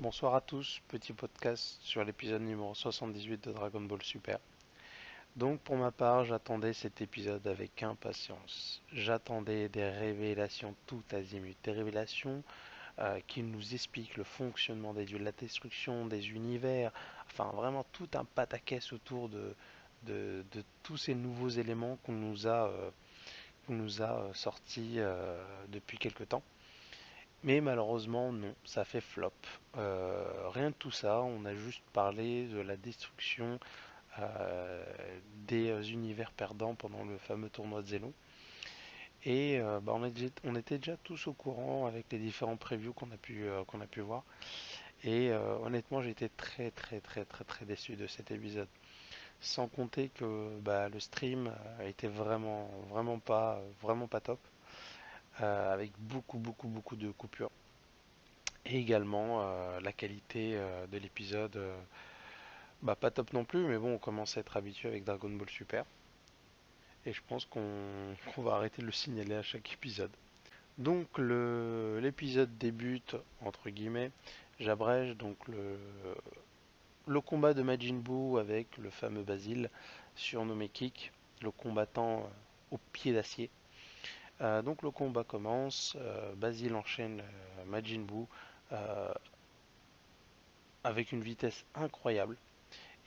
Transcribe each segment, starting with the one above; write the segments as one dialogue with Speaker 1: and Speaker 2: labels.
Speaker 1: Bonsoir à tous, petit podcast sur l'épisode numéro 78 de Dragon Ball Super. Donc pour ma part, j'attendais cet épisode avec impatience. J'attendais des révélations tout azimut, des révélations qui nous expliquent le fonctionnement des dieux, la destruction des univers, enfin vraiment tout un pataquès autour de tous ces nouveaux éléments qu'on nous a sortis depuis quelque temps. Mais malheureusement, non, ça fait flop. Rien de tout ça, on a juste parlé de la destruction euh, des univers perdants pendant le fameux tournoi de Zélon. Et on était déjà tous au courant avec les différents previews qu'on a pu voir. Et honnêtement, j'ai été très très très très très déçu de cet épisode. Sans compter que le stream était vraiment pas top, avec beaucoup beaucoup beaucoup de coupures. Et également la qualité de l'épisode, pas top non plus, mais bon, on commence à être habitué avec Dragon Ball Super. Et je pense qu'on va arrêter de le signaler à chaque épisode. Donc l'épisode débute, entre guillemets, j'abrège, donc le combat de Majin Buu avec le fameux Basile, surnommé Kick, le combattant au pied d'acier. Donc le combat commence, Basile enchaîne Majin Buu euh, avec une vitesse incroyable.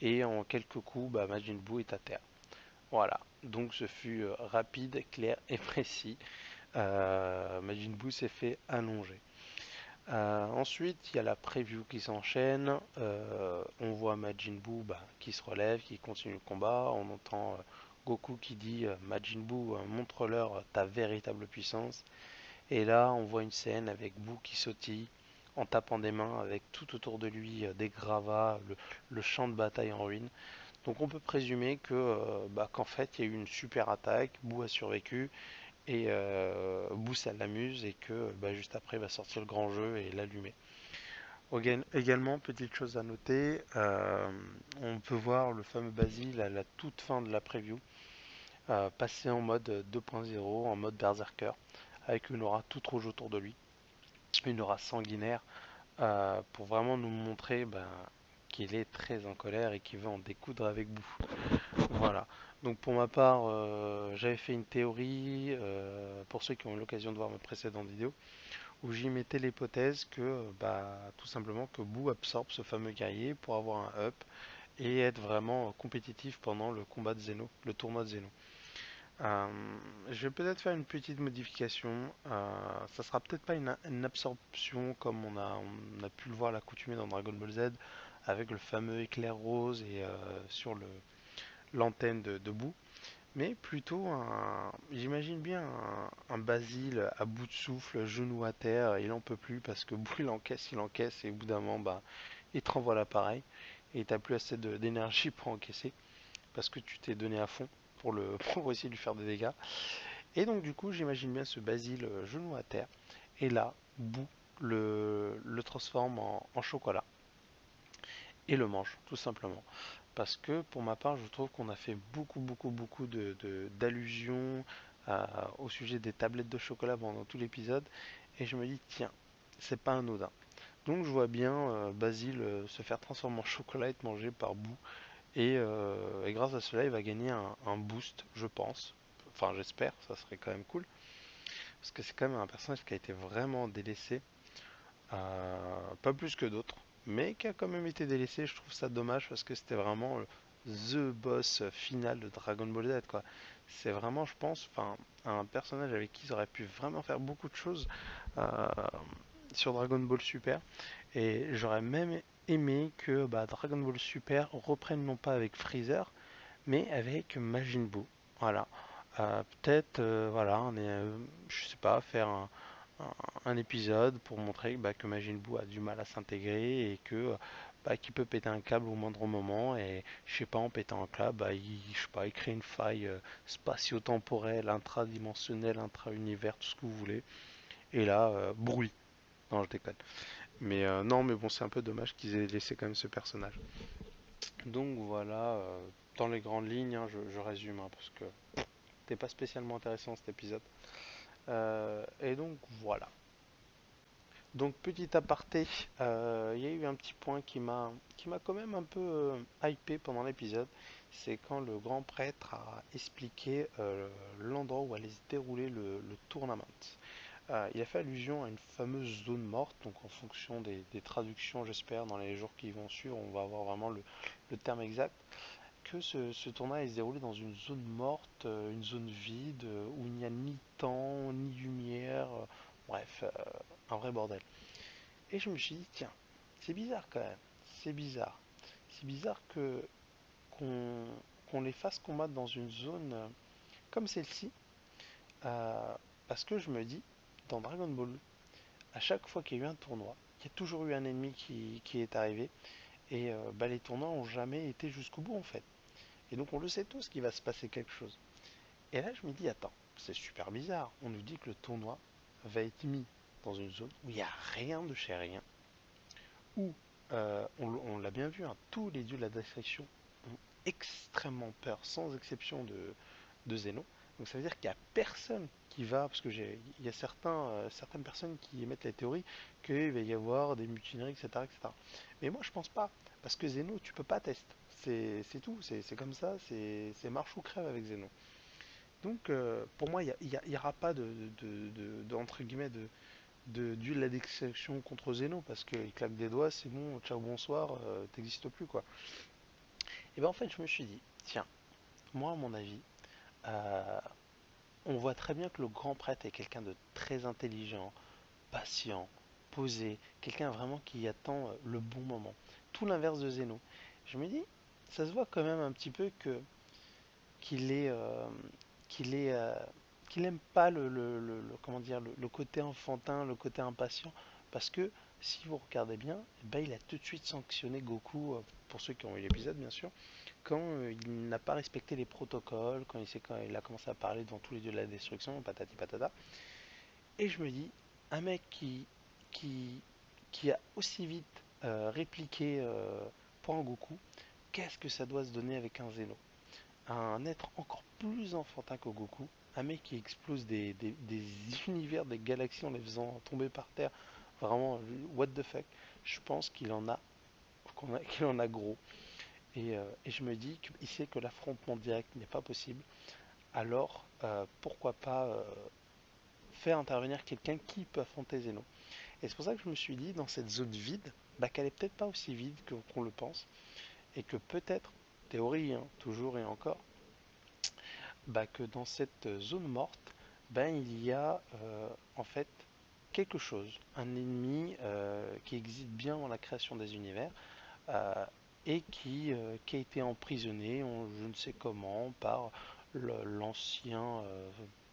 Speaker 1: Et en quelques coups, Majin Buu est à terre. Voilà, donc ce fut rapide, clair et précis. Majin Buu s'est fait allonger. Ensuite, il y a la preview qui s'enchaîne. On voit Majin Buu qui se relève, qui continue le combat. On entend Goku qui dit Majin Buu, montre-leur ta véritable puissance. Et là, on voit une scène avec Buu qui sautille en tapant des mains avec tout autour de lui des gravats, le champ de bataille en ruine. Donc on peut présumer qu'en fait il y a eu une super attaque, Boo a survécu et Boo ça l'amuse et que juste après il va sortir le grand jeu et l'allumer. Également, petite chose à noter, on peut voir le fameux Basile à la toute fin de la preview passer en mode 2.0, en mode berserker, avec une aura toute rouge autour de lui, une aura sanguinaire, pour vraiment nous montrer qu'il est très en colère et qu'il veut en découdre avec Boo. Voilà. Donc pour ma part, j'avais fait une théorie, pour ceux qui ont eu l'occasion de voir mes précédentes vidéos, où j'y mettais l'hypothèse que tout simplement que Boo absorbe ce fameux guerrier pour avoir un up et être vraiment compétitif pendant le combat de Zeno, le tournoi de Zeno. Euh, je vais peut-être faire une petite modification. Ça sera peut-être pas une absorption comme on a pu le voir l'accoutumée dans Dragon Ball Z avec le fameux éclair rose et sur l'antenne de Boo, mais plutôt j'imagine bien un Basile à bout de souffle, genou à terre, il en peut plus parce que Boo il encaisse et au bout d'un moment il te renvoie l'appareil et t'as plus assez d'énergie pour encaisser parce que tu t'es donné à fond pour essayer de lui faire des dégâts. Et donc du coup j'imagine bien ce Basile genou à terre et là Boo le transforme en chocolat et le mange tout simplement. Parce que pour ma part, je trouve qu'on a fait beaucoup, beaucoup, beaucoup d'allusions au sujet des tablettes de chocolat pendant tout l'épisode. Et je me dis, tiens, c'est pas anodin. Donc je vois bien Basile se faire transformer en chocolat et être mangé par Boo. Et grâce à cela, il va gagner un boost, je pense. Enfin, j'espère, ça serait quand même cool. Parce que c'est quand même un personnage qui a été vraiment délaissé. Pas plus que d'autres, mais qui a quand même été délaissé. Je trouve ça dommage parce que c'était vraiment the boss final de Dragon Ball Z, quoi. C'est vraiment, je pense, enfin, un personnage avec qui ils auraient pu vraiment faire beaucoup de choses euh, sur Dragon Ball Super. Et j'aurais même aimé que Dragon Ball Super reprenne non pas avec Freezer, mais avec Majin Buu. Voilà. Peut-être, voilà, je sais pas, faire un épisode pour montrer que Majin Buu a du mal à s'intégrer et que qu'il peut péter un câble au moindre moment et je sais pas en pétant un câble je sais pas il crée une faille spatio-temporelle, intradimensionnelle, intra-univers, tout ce que vous voulez et là bruit. Non, je déconne. Mais non, mais bon, c'est un peu dommage qu'ils aient laissé quand même ce personnage. Donc voilà, dans les grandes lignes, hein, je résume parce que c'était pas spécialement intéressant cet épisode. Et donc voilà. Donc petit aparté, il y a eu un petit point qui m'a quand même un peu hypé pendant l'épisode. C'est quand le grand prêtre a expliqué l'endroit où allait se dérouler le tournament. Il a fait allusion à une fameuse zone morte, donc en fonction des traductions, j'espère, dans les jours qui vont suivre, on va avoir vraiment le terme exact, que ce tournoi allait se dérouler dans une zone morte, une zone vide, où il n'y a ni temps, ni lumière, bref, un vrai bordel. Et je me suis dit, tiens, c'est bizarre quand même, c'est bizarre. C'est bizarre qu'on qu'on les fasse combattre dans une zone comme celle-ci, euh, parce que je me dis, dans Dragon Ball, à chaque fois qu'il y a eu un tournoi, il y a toujours eu un ennemi qui est arrivé. Et bah, les tournois ont jamais été jusqu'au bout en fait. Et donc on le sait tous qu'il va se passer quelque chose. Et là je me dis, attends, c'est super bizarre. On nous dit que le tournoi va être mis dans une zone où il n'y a rien de chez rien. Où, on l'a bien vu, hein, tous les dieux de la destruction ont extrêmement peur, sans exception de Zeno. Donc ça veut dire qu'il n'y a personne qui va, parce que il y a certaines personnes qui émettent la théorie qu'il va y avoir des mutineries, etc., etc. Mais moi je pense pas, parce que Zeno, tu peux pas tester. C'est tout, c'est comme ça, c'est marche ou crève avec Zeno. Donc pour moi, il y aura pas entre guillemets, d'huile à l'exception contre Zeno, parce qu'il claque des doigts, c'est bon, ciao, bonsoir, t'existes plus, quoi. Et ben en fait, je me suis dit, tiens, moi, à mon avis, euh, on voit très bien que le grand prêtre est quelqu'un de très intelligent, patient, posé, quelqu'un vraiment qui attend le bon moment. Tout l'inverse de Zeno. Je me dis, ça se voit quand même un petit peu que qu'il est qu'il est qu'il aime pas comment dire le côté enfantin, le côté impatient, parce que si vous regardez bien, eh ben, il a tout de suite sanctionné Goku, pour ceux qui ont eu l'épisode bien sûr, quand il n'a pas respecté les protocoles, quand il a commencé à parler devant tous les dieux de la destruction, patati patata. Et je me dis, un mec qui, qui a aussi vite répliqué pour un Goku, qu'est-ce que ça doit se donner avec un Zeno? Un être encore plus enfantin que Goku, un mec qui explose des univers, des galaxies en les faisant tomber par terre, vraiment, what the fuck, je pense qu'il en a gros. Et je me dis qu'il sait que l'affrontement direct n'est pas possible, alors pourquoi pas faire intervenir quelqu'un qui peut affronter Zeno. Et c'est pour ça que je me suis dit, dans cette zone vide, bah, qu'elle est peut-être pas aussi vide qu'on le pense, et que peut-être, théorie, hein, toujours et encore, bah, que dans cette zone morte, ben, il y a en fait quelque chose, un ennemi qui existe bien dans la création des univers, euh, et qui a été emprisonné, je ne sais comment, par l'ancien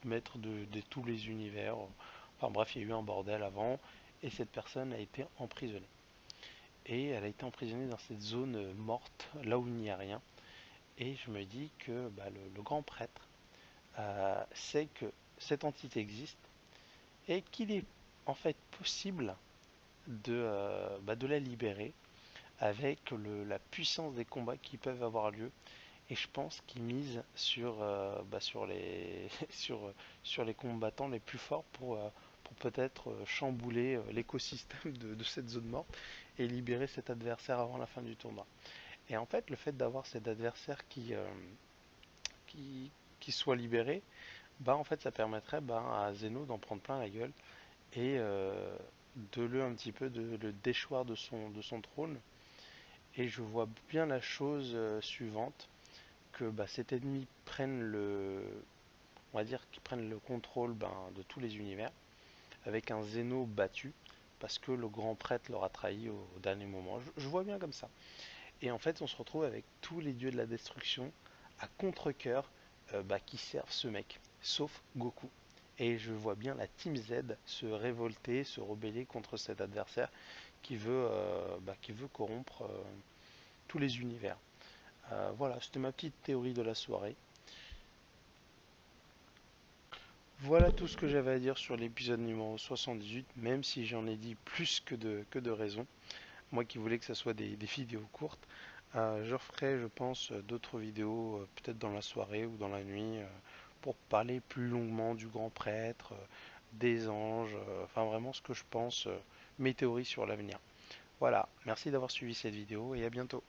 Speaker 1: maître de tous les univers. Enfin bref, il y a eu un bordel avant, et cette personne a été emprisonnée. Et elle a été emprisonnée dans cette zone morte, là où il n'y a rien. Et je me dis que bah, le grand prêtre sait que cette entité existe et qu'il est en fait possible de la libérer avec la puissance des combats qui peuvent avoir lieu. Et je pense qu'il mise sur sur les combattants les plus forts pour peut-être chambouler l'écosystème de cette zone morte et libérer cet adversaire avant la fin du tournoi. Et en fait, le fait d'avoir cet adversaire qui, qui soit libéré, bah en fait ça permettrait bah, à Zeno d'en prendre plein la gueule et de le un petit peu de le déchoir de son trône. Et je vois bien la chose suivante, que bah, cet ennemi prenne on va dire qu'il prenne le contrôle ben, de tous les univers, avec un Zeno battu, parce que le grand prêtre l'aura trahi au dernier moment. Je vois bien comme ça. Et en fait, on se retrouve avec tous les dieux de la destruction à contre-coeur bah, qui servent ce mec, sauf Goku. Et je vois bien la Team Z se révolter, se rebeller contre cet adversaire qui veut corrompre tous les univers. Voilà, c'était ma petite théorie de la soirée. Voilà tout ce que j'avais à dire sur l'épisode numéro 78, même si j'en ai dit plus que de raison. Moi qui voulais que ce soit des vidéos courtes, je referai, je pense, d'autres vidéos, peut-être dans la soirée ou dans la nuit, pour parler plus longuement du grand prêtre, des anges, enfin vraiment ce que je pense mes théories sur l'avenir. Voilà, merci d'avoir suivi cette vidéo et à bientôt.